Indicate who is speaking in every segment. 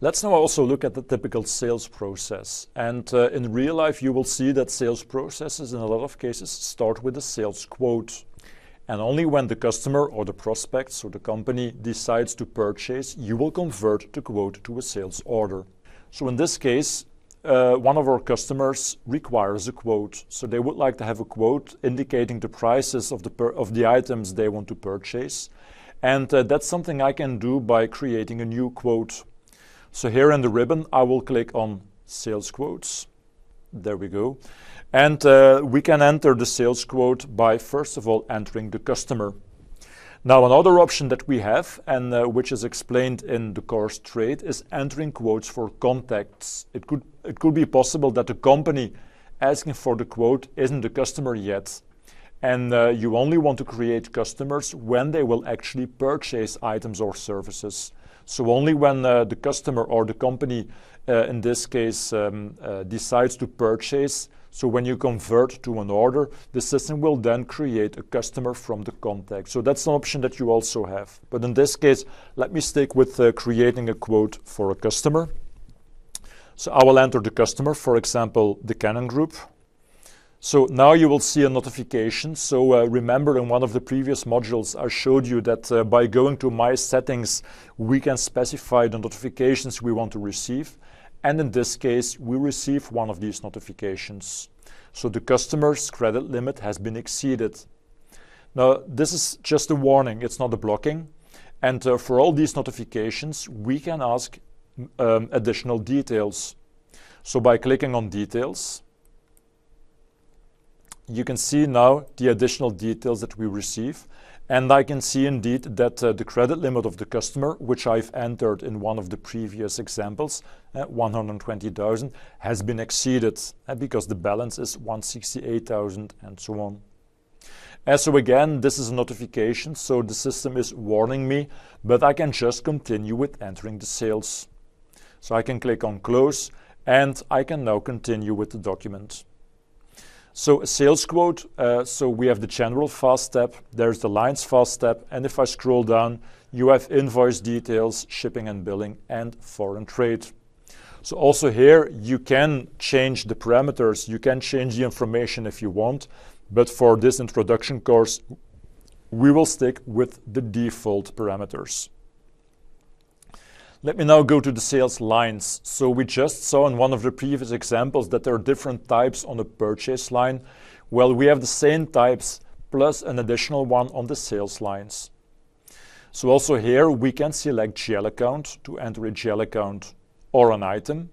Speaker 1: Let's now also look at the typical sales process. And in real life, you will see that sales processes in a lot of cases start with a sales quote. And only when the customer or the prospect or the company decides to purchase, you will convert the quote to a sales order. So in this case, one of our customers requires a quote. So they would like to have a quote indicating the prices of the items they want to purchase. And that's something I can do by creating a new quote. So here in the ribbon, I will click on Sales Quotes. There we go. And we can enter the sales quote by, first of all, entering the customer. Now, another option that we have, and which is explained in the course Trade, is entering quotes for contacts. It could be possible that the company asking for the quote isn't the customer yet. And you only want to create customers when they will actually purchase items or services. So only when the customer or the company, in this case, decides to purchase, so when you convert to an order, the system will then create a customer from the contact. So that's an option that you also have. But in this case, let me stick with creating a quote for a customer. So I will enter the customer, for example, the Canon Group. So now you will see a notification. So remember, in one of the previous modules, I showed you that by going to My Settings, we can specify the notifications we want to receive. And in this case, we receive one of these notifications. So the customer's credit limit has been exceeded. Now, this is just a warning. It's not a blocking. And for all these notifications, we can ask additional details. So by clicking on Details, you can see now the additional details that we receive. And I can see indeed that the credit limit of the customer, which I've entered in one of the previous examples, 120,000, has been exceeded because the balance is 168,000 and so on. And so again, this is a notification, so the system is warning me, but I can just continue with entering the sales. So I can click on Close, and I can now continue with the document. So a sales quote, so we have the general fast tab, there's the lines fast tab, and if I scroll down, you have invoice details, shipping and billing, and foreign trade. So also here, you can change the parameters, you can change the information if you want, but for this introduction course, we will stick with the default parameters. Let me now go to the sales lines. So we just saw in one of the previous examples that there are different types on the purchase line. Well, we have the same types plus an additional one on the sales lines. So also here we can select GL account to enter a GL account or an item.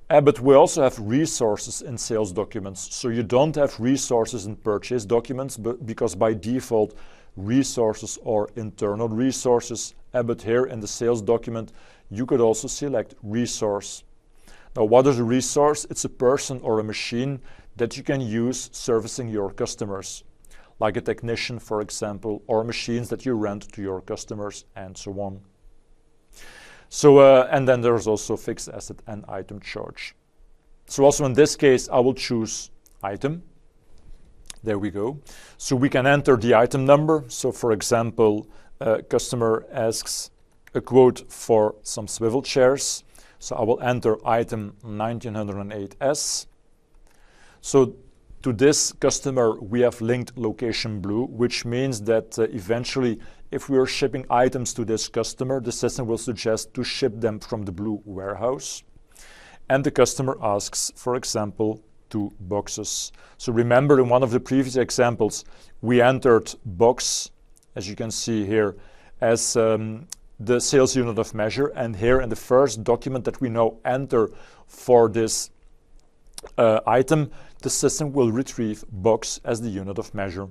Speaker 1: But we also have resources in sales documents. So you don't have resources in purchase documents, but because by default resources or internal resources. But here in the sales document, you could also select resource. Now, what is a resource? It's a person or a machine that you can use servicing your customers, like a technician, for example, or machines that you rent to your customers, and so on. So, and then there's also fixed asset and item charge. So also in this case, I will choose item. There we go. So we can enter the item number. So for example, customer asks a quote for some swivel chairs. So I will enter item 1908S. So to this customer, we have linked location blue, which means that eventually, if we are shipping items to this customer, the system will suggest to ship them from the blue warehouse. And the customer asks, for example, 2 boxes. So remember, in one of the previous examples, we entered box, as you can see here, as the sales unit of measure. And here in the first document that we now enter for this item, the system will retrieve box as the unit of measure.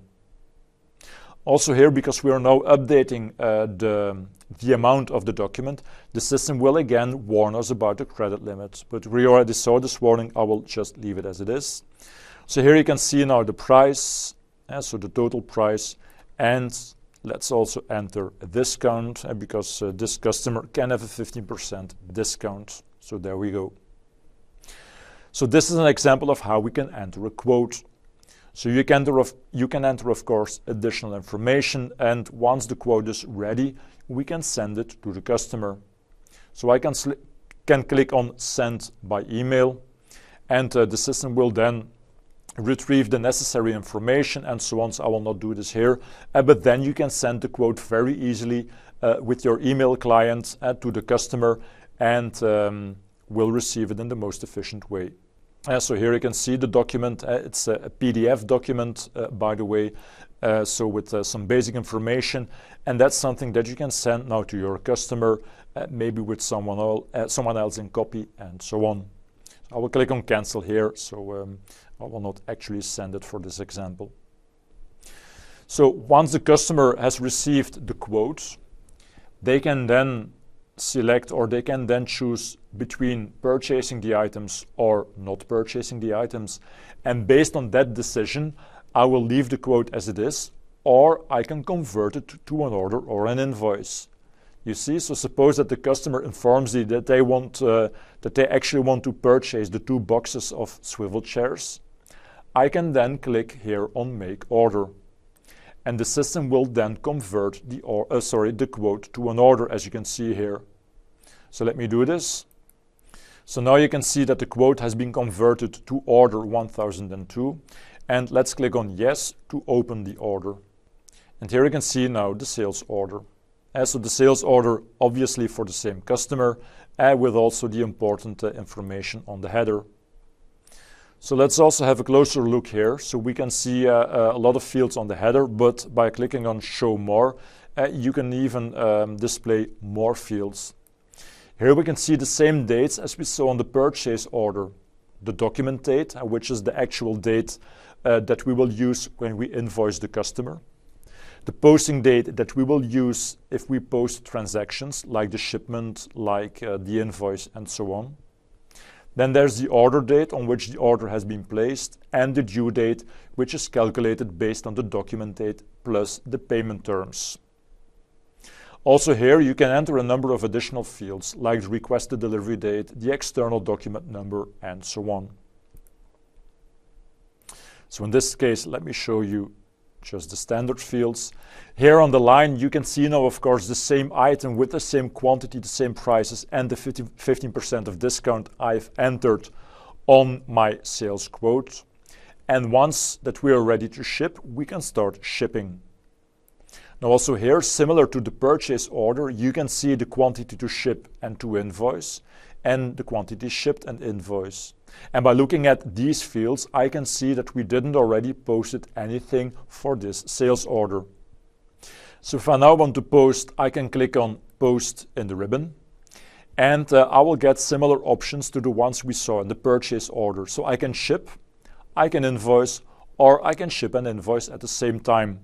Speaker 1: Also here, because we are now updating the amount of the document, the system will again warn us about the credit limit. But we already saw this warning, I will just leave it as it is. So here you can see now the price, so the total price, and let's also enter a discount, because this customer can have a 15% discount. So there we go. So this is an example of how we can enter a quote. So you can enter, of course, additional information, and once the quote is ready, we can send it to the customer. So I can can click on send by email, and the system will then retrieve the necessary information and so on. So I will not do this here, but then you can send the quote very easily with your email client to the customer, and will receive it in the most efficient way. So here you can see the document. It's a PDF document, by the way, so with some basic information, and that's something that you can send now to your customer, maybe with someone else in copy, and so on. I will click on cancel here, so I will not actually send it for this example. So once the customer has received the quote, they can then select, or they can then choose between purchasing the items or not purchasing the items. And based on that decision, I will leave the quote as it is, or I can convert it to an order or an invoice. You see, so suppose that the customer informs you that they actually want to purchase the 2 boxes of swivel chairs. I can then click here on make order, and the system will then convert the quote to an order, as you can see here. So let me do this. So now you can see that the quote has been converted to order 1002, and let's click on yes to open the order. And here you can see now the sales order. So the sales order, obviously for the same customer, with also the important information on the header. So let's also have a closer look here. So we can see a lot of fields on the header, but by clicking on show more, you can even display more fields. Here we can see the same dates as we saw on the purchase order. The document date, which is the actual date that we will use when we invoice the customer. The posting date that we will use if we post transactions, like the shipment, like the invoice, and so on. Then there's the order date on which the order has been placed, and the due date, which is calculated based on the document date plus the payment terms. Also here you can enter a number of additional fields, like the requested delivery date, the external document number, and so on. So in this case, let me show you just the standard fields. Here on the line you can see now, of course, the same item with the same quantity, the same prices, and the 15% of discount I've entered on my sales quote. And once that we are ready to ship, we can start shipping. Now also here, similar to the purchase order, you can see the quantity to ship and to invoice, and the quantity shipped and invoice. And by looking at these fields, I can see that we didn't already posted anything for this sales order. So if I now want to post, I can click on post in the ribbon, and I will get similar options to the ones we saw in the purchase order. So I can ship, I can invoice, or I can ship and invoice at the same time.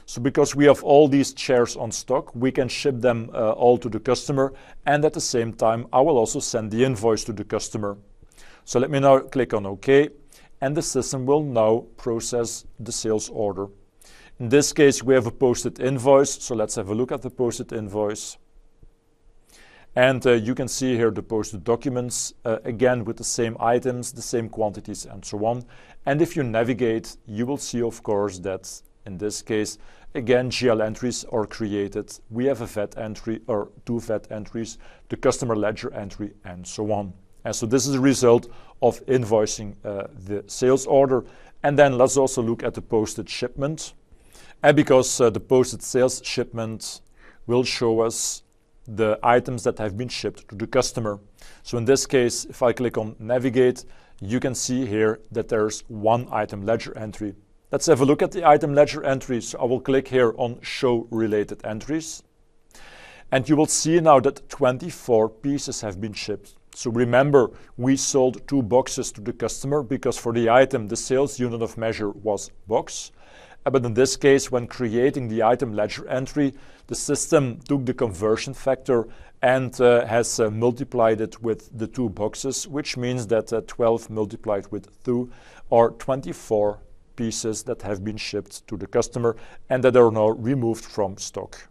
Speaker 1: So because we have all these chairs on stock, we can ship them all to the customer, and at the same time I will also send the invoice to the customer. So let me now click on OK, and the system will now process the sales order. In this case we have a posted invoice, so let's have a look at the posted invoice. And you can see here the posted documents, again with the same items, the same quantities, and so on. And if you navigate, you will see, of course, that in this case, again, GL entries are created. We have a VAT entry, or 2 VAT entries, the customer ledger entry, and so on. And so this is a result of invoicing the sales order. And then let's also look at the posted shipment. And because the posted sales shipment will show us the items that have been shipped to the customer. So in this case, if I click on navigate, you can see here that there's 1 item ledger entry. Let's have a look at the item ledger entries. I will click here on show related entries. And you will see now that 24 pieces have been shipped. So remember, we sold 2 boxes to the customer because for the item, the sales unit of measure was box. But in this case, when creating the item ledger entry, the system took the conversion factor and has multiplied it with the 2 boxes, which means that 12 multiplied with 2 are 24 pieces that have been shipped to the customer and that are now removed from stock.